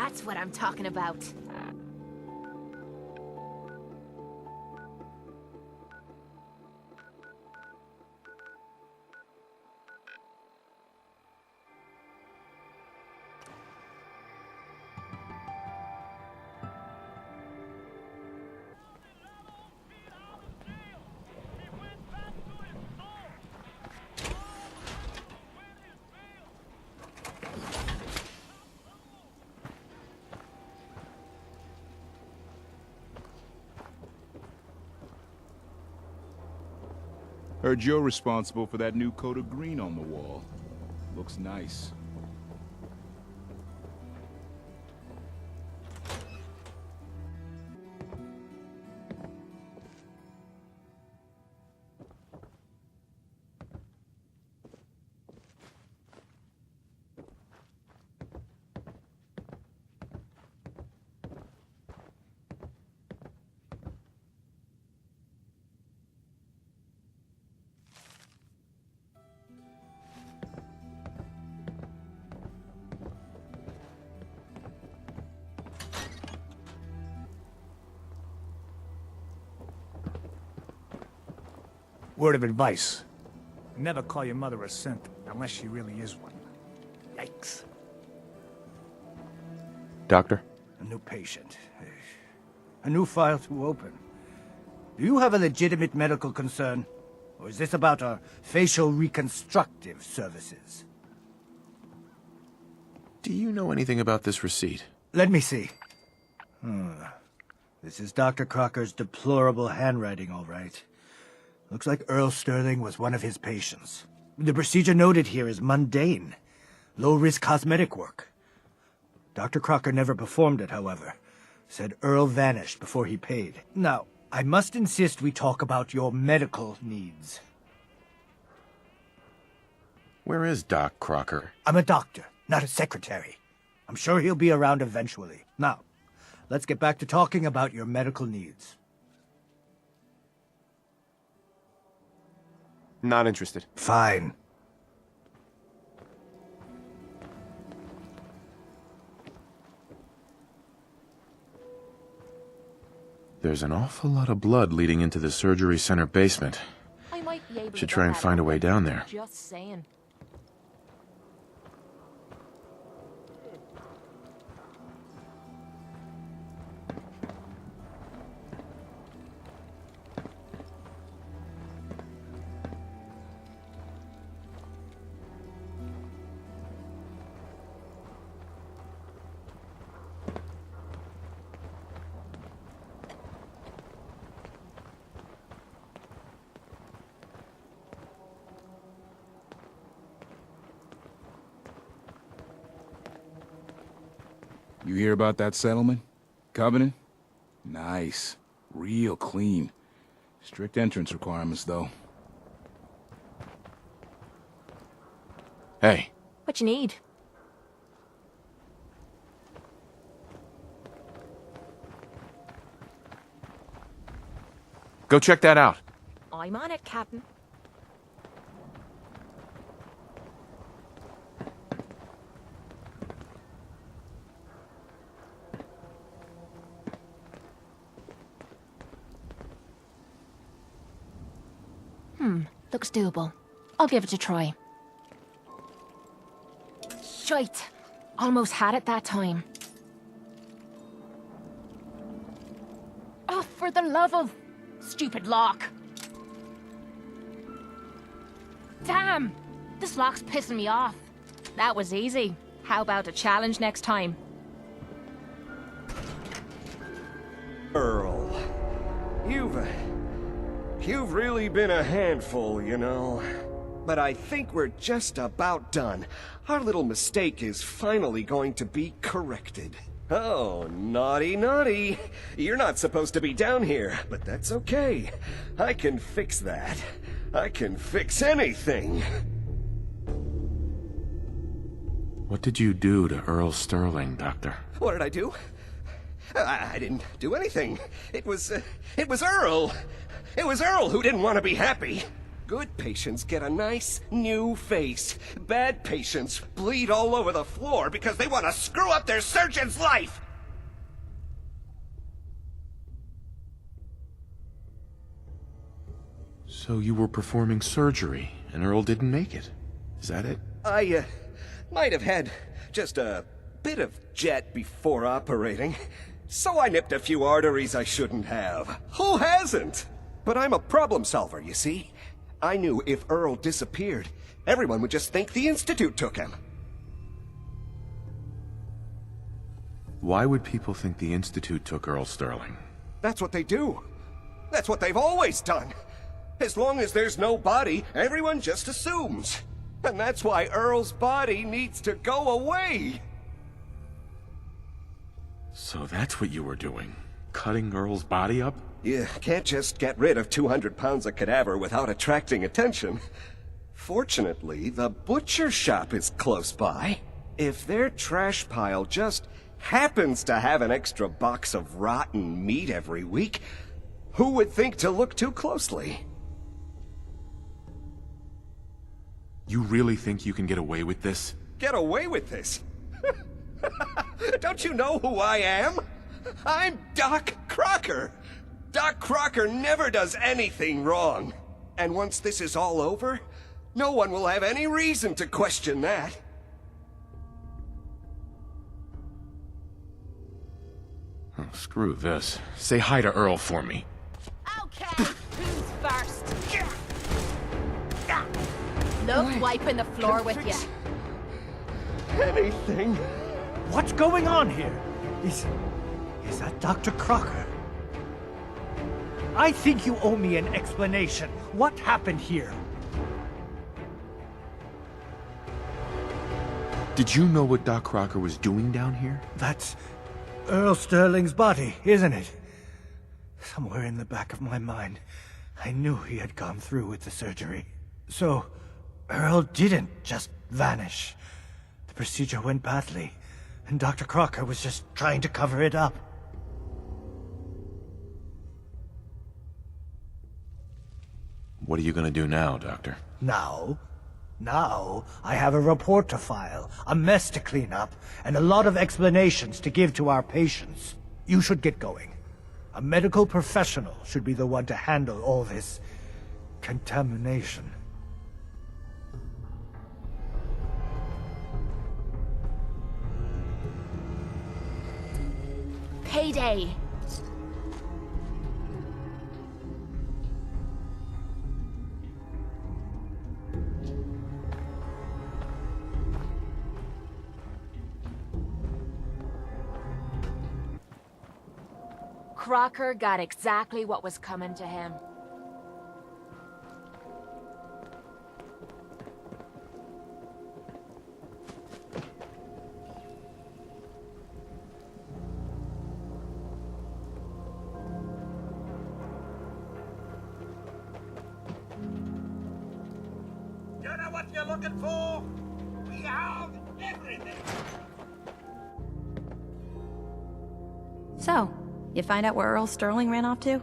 That's what I'm talking about. Heard you're responsible for that new coat of green on the wall. Looks nice. Word of advice. Never call your mother a simp, unless she really is one. Yikes. Doctor? A new patient. A new file to open. Do you have a legitimate medical concern? Or is this about our facial reconstructive services? Do you know anything about this receipt? Let me see. This is Dr. Crocker's deplorable handwriting, all right. Looks like Earl Sterling was one of his patients. The procedure noted here is mundane. Low-risk cosmetic work. Dr. Crocker never performed it, however. Said Earl vanished before he paid. Now, I must insist we talk about your medical needs. Where is Doc Crocker? I'm a doctor, not a secretary. I'm sure he'll be around eventually. Now, let's get back to talking about your medical needs. Not interested. Fine. There's an awful lot of blood leading into the surgery center basement. I might be able to Should get try and that find a open. way down there. Just saying. You hear about that settlement? Covenant? Nice. Real clean. Strict entrance requirements, though. Hey. What you need? Go check that out. I'm on it, Captain. Looks doable. I'll give it a try. Shite! Almost had it that time. Oh, for the love of... stupid lock! Damn! This lock's pissing me off. That was easy. How about a challenge next time? Earl, you've really been a handful, you know. But I think we're just about done. Our little mistake is finally going to be corrected. Oh, naughty, naughty. You're not supposed to be down here, but that's okay. I can fix that. I can fix anything. What did you do to Earl Sterling, Doctor? What did I do? I didn't do anything. It was Earl. It was Earl who didn't want to be happy. Good patients get a nice, new face. Bad patients bleed all over the floor because they want to screw up their surgeon's life! So you were performing surgery, and Earl didn't make it. Is that it? I, might have had just a bit of jet before operating. So I nipped a few arteries I shouldn't have. Who hasn't? But I'm a problem solver, you see. I knew if Earl disappeared, everyone would just think the Institute took him. Why would people think the Institute took Earl Sterling? That's what they do. That's what they've always done. As long as there's no body, everyone just assumes. And that's why Earl's body needs to go away. So that's what you were doing? Cutting Earl's body up? You can't just get rid of 200 pounds of cadaver without attracting attention. Fortunately, the butcher shop is close by. If their trash pile just happens to have an extra box of rotten meat every week, who would think to look too closely? You really think you can get away with this? Get away with this? Don't you know who I am? I'm Doc Crocker. Doc Crocker never does anything wrong. And once this is all over, no one will have any reason to question that. Oh, screw this. Say hi to Earl for me. Okay, who's first? Look, wiping the floor with you. Anything. What's going on here? Is that Dr. Crocker? I think you owe me an explanation. What happened here? Did you know what Doc Crocker was doing down here? That's Earl Sterling's body, isn't it? Somewhere in the back of my mind, I knew he had gone through with the surgery. So, Earl didn't just vanish. The procedure went badly, and Dr. Crocker was just trying to cover it up. What are you gonna do now, Doctor? Now, I have a report to file, a mess to clean up, and a lot of explanations to give to our patients. You should get going. A medical professional should be the one to handle all this contamination. Payday. Crocker got exactly what was coming to him. You know what you're looking for? We have everything! So, you find out where Earl Sterling ran off to?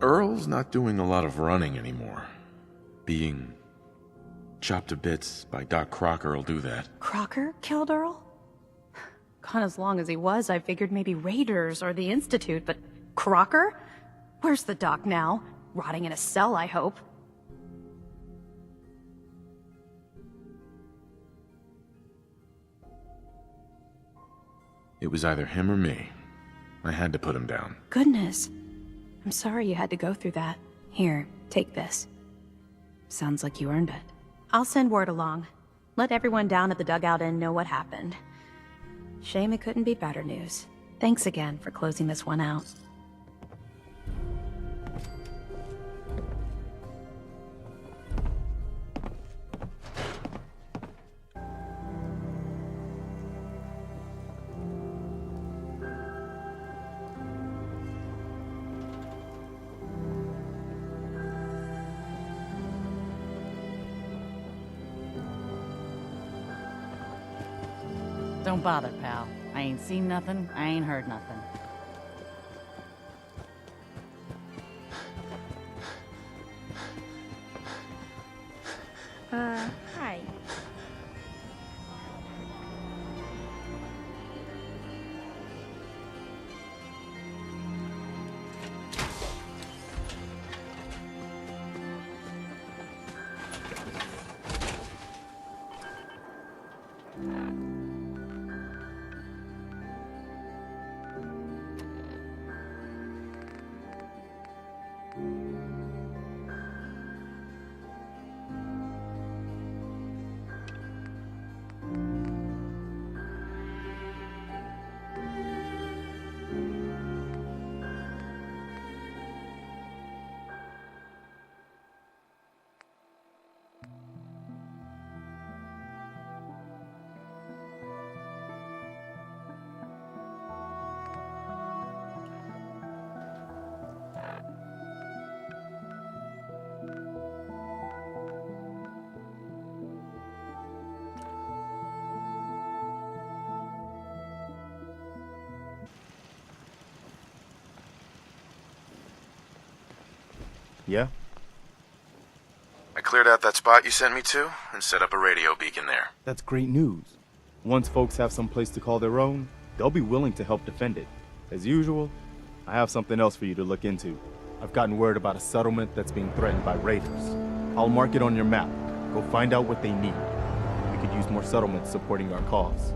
Earl's not doing a lot of running anymore. Being chopped to bits by Doc Crocker will do that. Crocker killed Earl? Gone as long as he was, I figured maybe Raiders or the Institute, but Crocker? Where's the doc now? Rotting in a cell, I hope. It was either him or me. I had to put him down. Goodness. I'm sorry you had to go through that. Here, take this. Sounds like you earned it. I'll send word along. Let everyone down at the dugout inn know what happened. Shame it couldn't be better news. Thanks again for closing this one out. Don't bother, pal. I ain't seen nothing, I ain't heard nothing. Hi. Yeah? I cleared out that spot you sent me to and set up a radio beacon there. That's great news. Once folks have some place to call their own, they'll be willing to help defend it. As usual, I have something else for you to look into. I've gotten word about a settlement that's being threatened by raiders. I'll mark it on your map. Go find out what they need. We could use more settlements supporting our cause.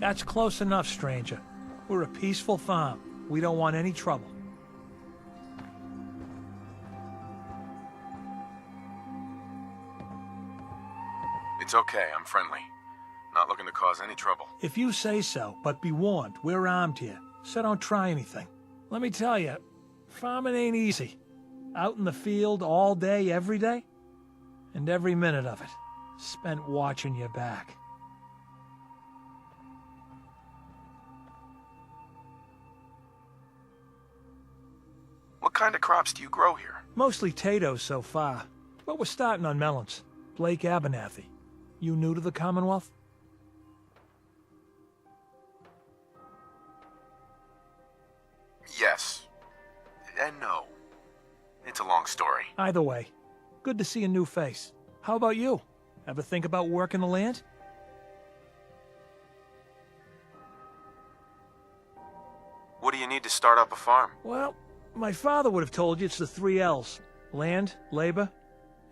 That's close enough, stranger. We're a peaceful farm. We don't want any trouble. It's okay, I'm friendly. Not looking to cause any trouble. If you say so, but be warned, we're armed here, so don't try anything. Let me tell you, farming ain't easy. Out in the field all day, every day, and every minute of it spent watching your back. What kind of crops do you grow here? Mostly potatoes so far, but we're starting on melons. Blake Abernathy. You new to the Commonwealth? Yes. And no. It's a long story. Either way, good to see a new face. How about you? Ever think about working the land? What do you need to start up a farm? Well, my father would have told you it's the 3 L's. Land, labor,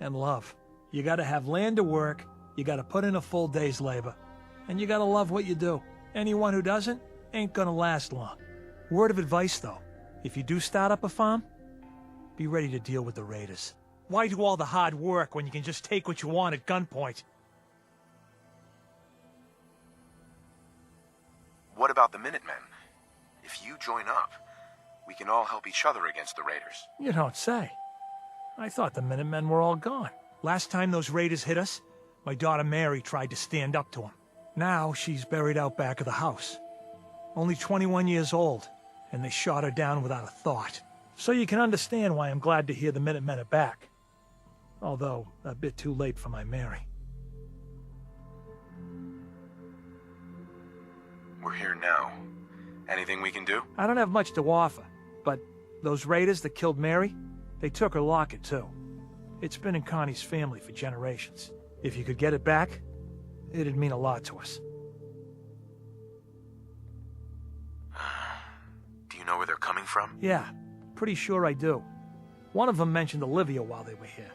and love. You gotta have land to work, you gotta put in a full day's labor, and you gotta love what you do. Anyone who doesn't ain't gonna last long. Word of advice, though. If you do start up a farm, be ready to deal with the raiders. Why do all the hard work when you can just take what you want at gunpoint? What about the Minutemen? If you join up, we can all help each other against the raiders. You don't say. I thought the Minutemen were all gone. Last time those raiders hit us, my daughter Mary tried to stand up to them. Now she's buried out back of the house. Only 21 years old, and they shot her down without a thought. So you can understand why I'm glad to hear the Minutemen are back. Although, a bit too late for my Mary. We're here now, Anything we can do? I don't have much to offer, but those raiders that killed Mary, they took her locket too. It's been in Connie's family for generations. If you could get it back, it'd mean a lot to us. Do you know where they're coming from? Yeah, pretty sure I do. One of them mentioned Olivia while they were here.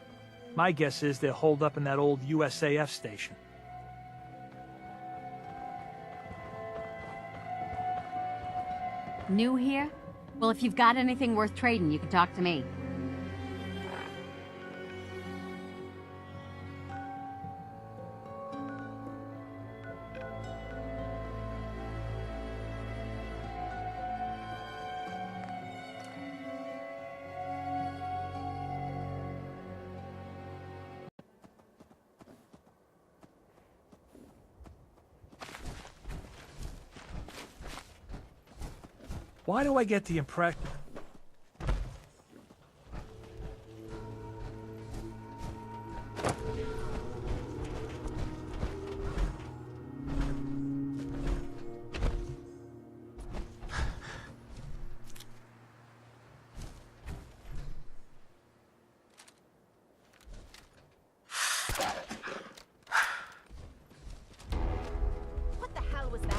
My guess is they're holed up in that old USAF station. New here? Well, if you've got anything worth trading, you can talk to me. Why do I get the impression... What the hell was that?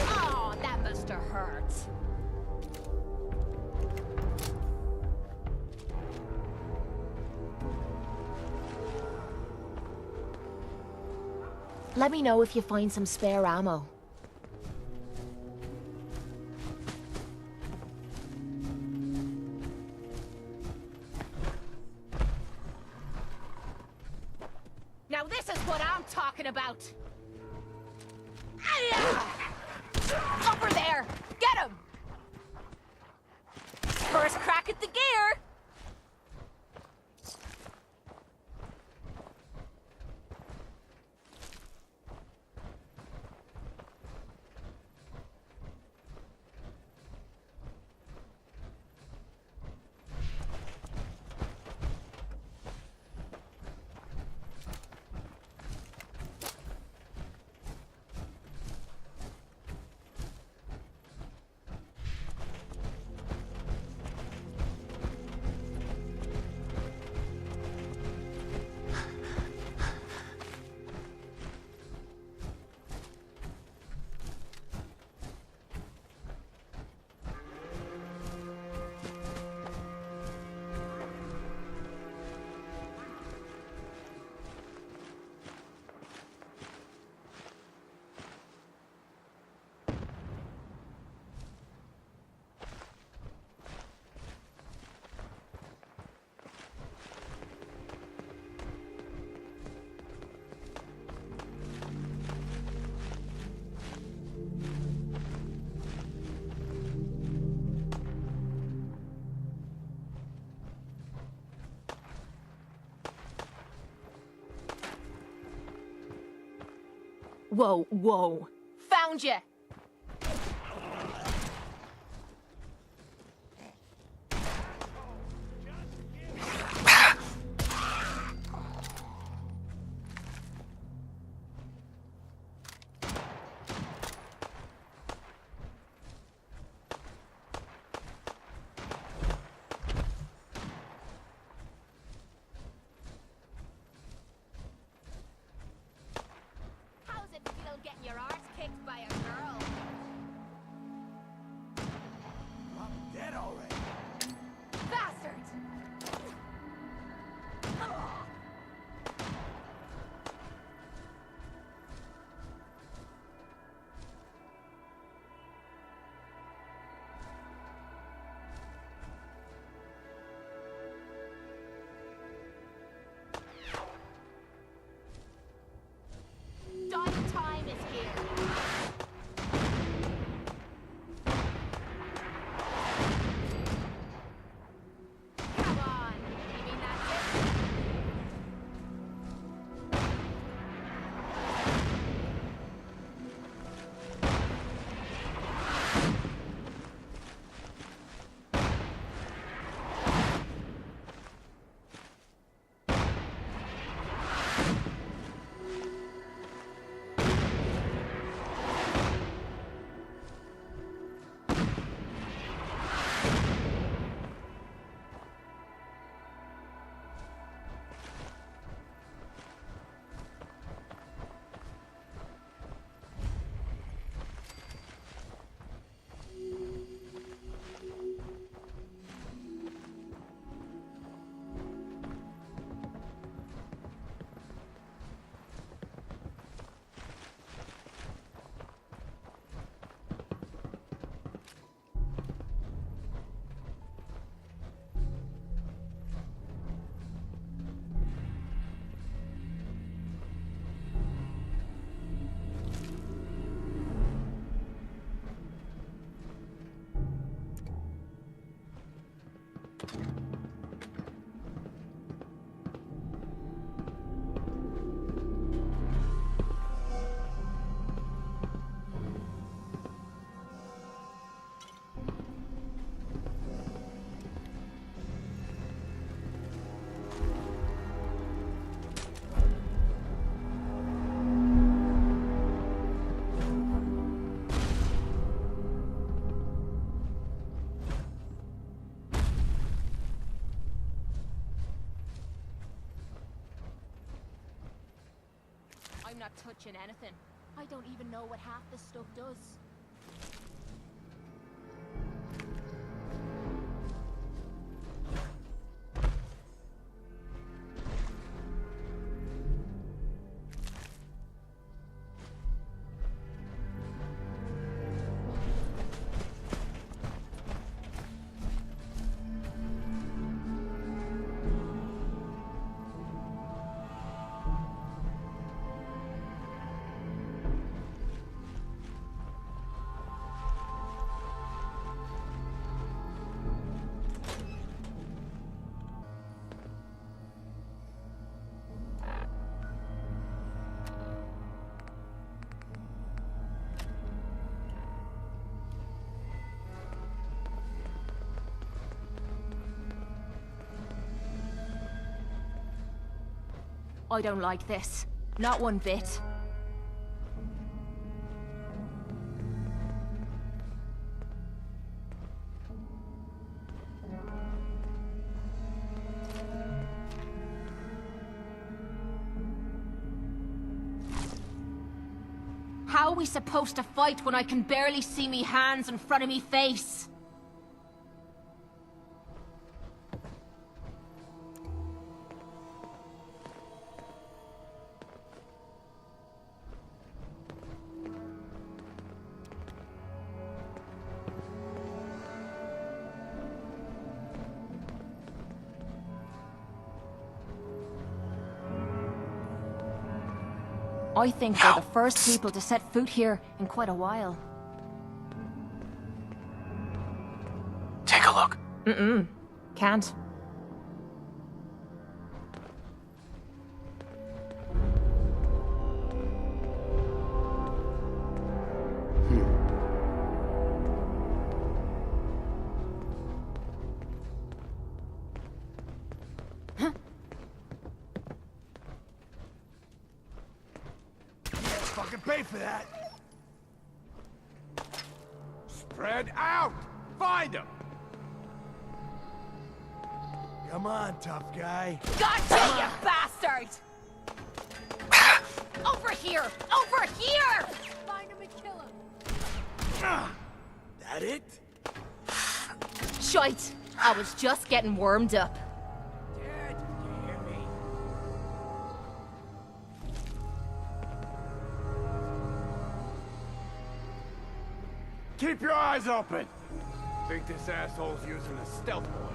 Oh, that must have hurt. Let me know if you find some spare ammo. Now this is what I'm talking about. Over there! Get him! First crack at the gear! Whoa, whoa. Found you! How's it feel getting your arse kicked by a girl? I'm not touching anything. I don't even know what half this stuff does. I don't like this. Not one bit. How are we supposed to fight when I can barely see me hands in front of me face? I think they're the first people to set foot here in quite a while. Take a look. Can't. Fucking pay for that. Spread out. Find him. Come on, tough guy. Gotcha, you bastard! Over here! Over here! Find him and kill him. That it? Shite! I was just getting warmed up. Dad, you hear me? Keep your eyes open. Think this asshole's using a stealth point.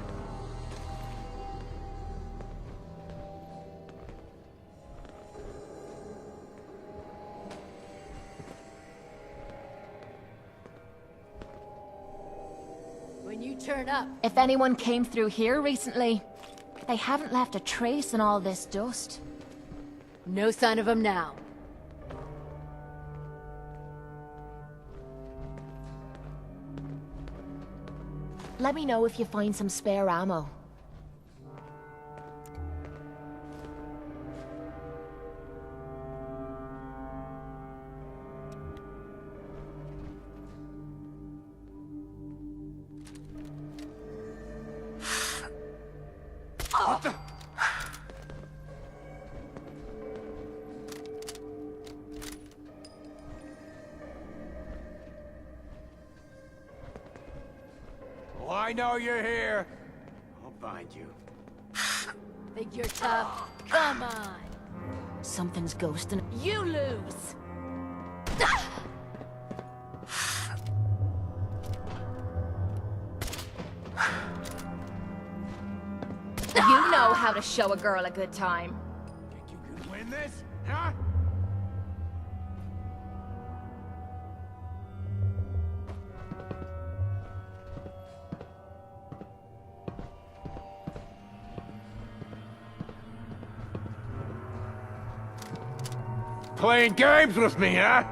When you turn up, If anyone came through here recently, they haven't left a trace in all this dust. no sign of him now. Let me know if you find some spare ammo. Oh, I know you're here. I'll find you. Think you're tough? Come on. Something's ghosting. You lose. You know how to show a girl a good time. Think you could win this? Huh? Playing games with me, huh?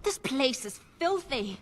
This place is filthy.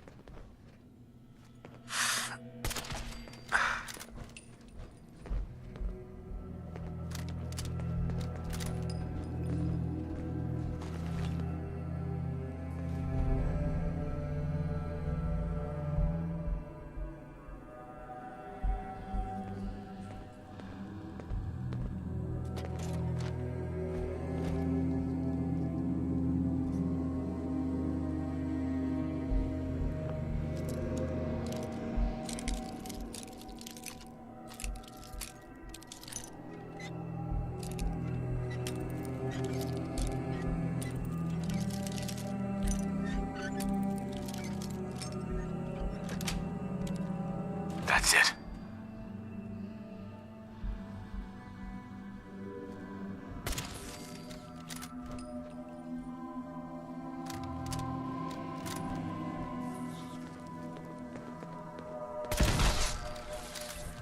That's it.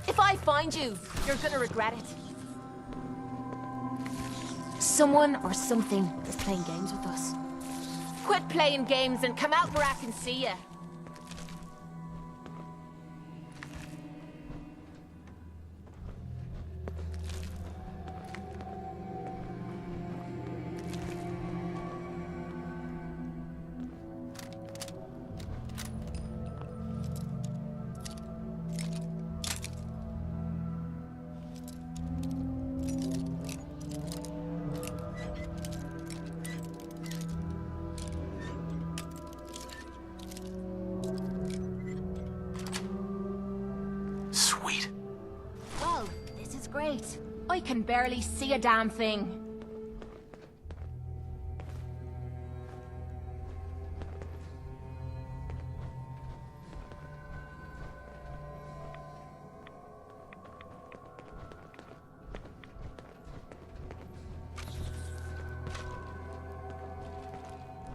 If I find you, you're gonna regret it. Someone or something is playing games with us. Quit playing games and come out where I can see you. Sweet. Well, this is great. I can barely see a damn thing.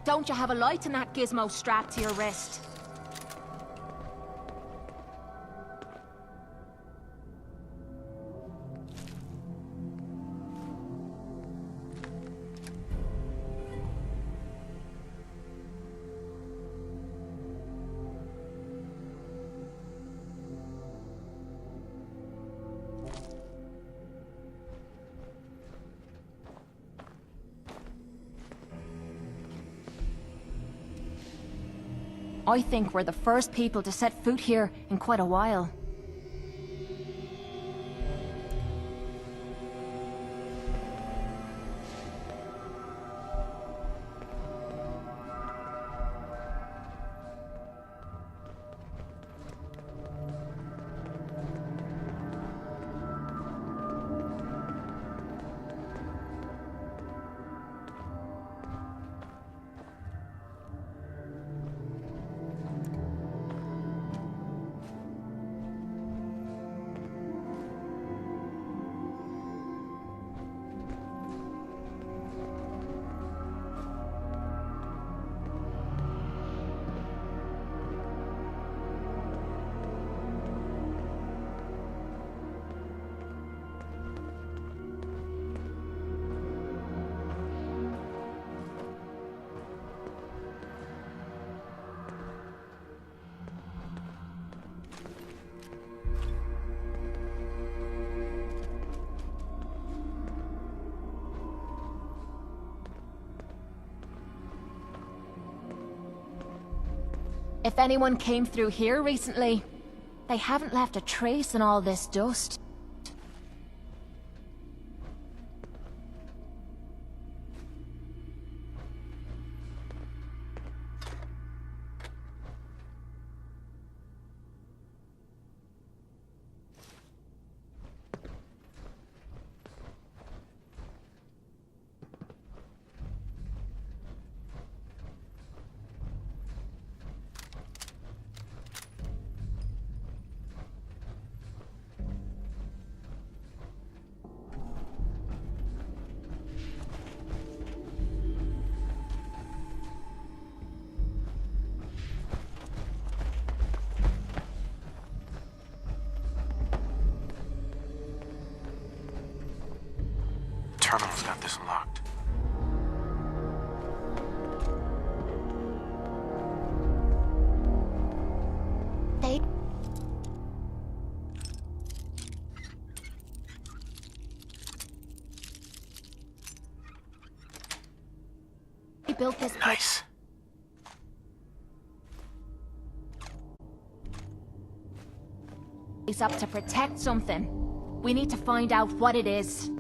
Don't you have a light in that gizmo strapped to your wrist? I think we're the first people to set foot here in quite a while. If anyone came through here recently, they haven't left a trace in all this dust. terminal's got this locked? They built this Nice. place up to protect something. We need to find out what it is.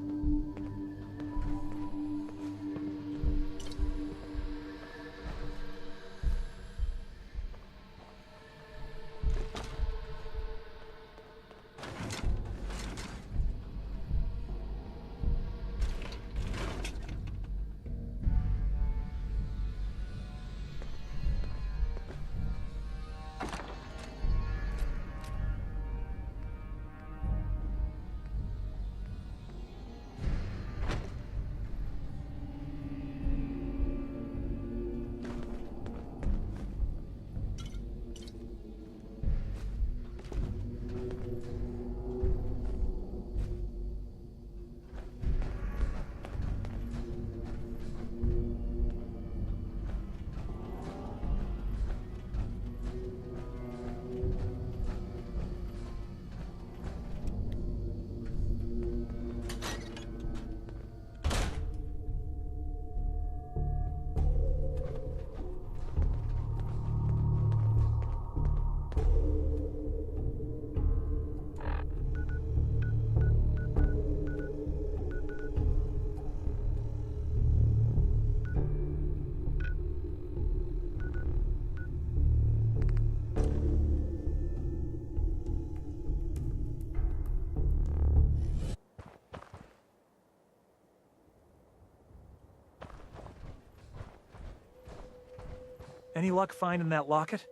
Any luck finding that locket?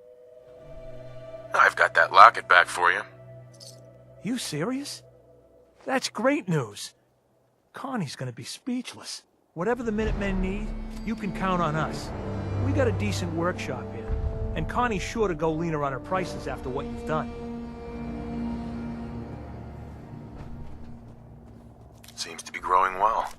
I've got that locket back for you. You serious? That's great news. Connie's gonna be speechless. Whatever the Minutemen need, you can count on us. We got a decent workshop here, and Connie's sure to go leaner on her prices after what you've done. Seems to be growing well.